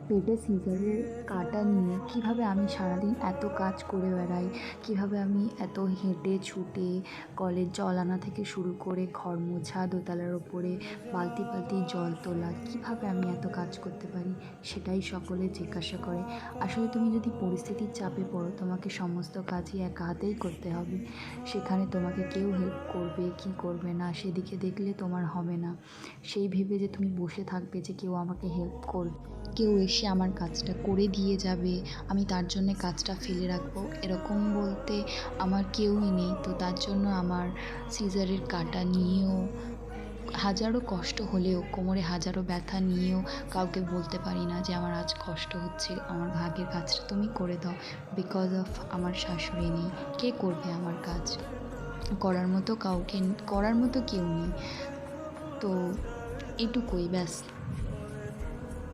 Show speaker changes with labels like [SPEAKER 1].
[SPEAKER 1] পেটে সিজারের কাঁটা নিয়ে কীভাবে আমি সারাদিন এত কাজ করে বেড়াই, কীভাবে আমি এত হেঁটে ছুটে কলের জল আনা থেকে শুরু করে ঘর মোছা, দোতলার ওপরে বালতি বালতি জল তোলা, কীভাবে আমি এত কাজ করতে পারি সেটাই সকলে জিজ্ঞাসা করে। আসলে তুমি যদি পরিস্থিতির চাপে পড়ো, তোমাকে সমস্ত কাজই একা হাতেই করতে হবে। সেখানে তোমাকে কেউ হেল্প করবে কি করবে না সেদিকে দেখলে তোমার হবে না। সেই ভেবে যে তুমি বসে থাকবে যে কেউ আমাকে হেল্প করবে, কেউ এসে আমার কাজটা করে দিয়ে যাবে, আমি তার জন্যে কাজটা ফেলে রাখবো, এরকম বলতে আমার কেউই নেই। তো তার জন্য আমার সিজারের কাঁটা নিয়েও হাজারো কষ্ট হলেও, কোমরে হাজারো ব্যথা নিয়েও কাউকে বলতে পারি না যে আমার আজ কষ্ট হচ্ছে, আমার ভাগের কাজটা তুমি করে দাও। বিকজ অফ আমার শাশুড়ি নেই, কে করবে আমার কাজ? করার মতো কেউ নেই। তো এটুকুই ব্যাস।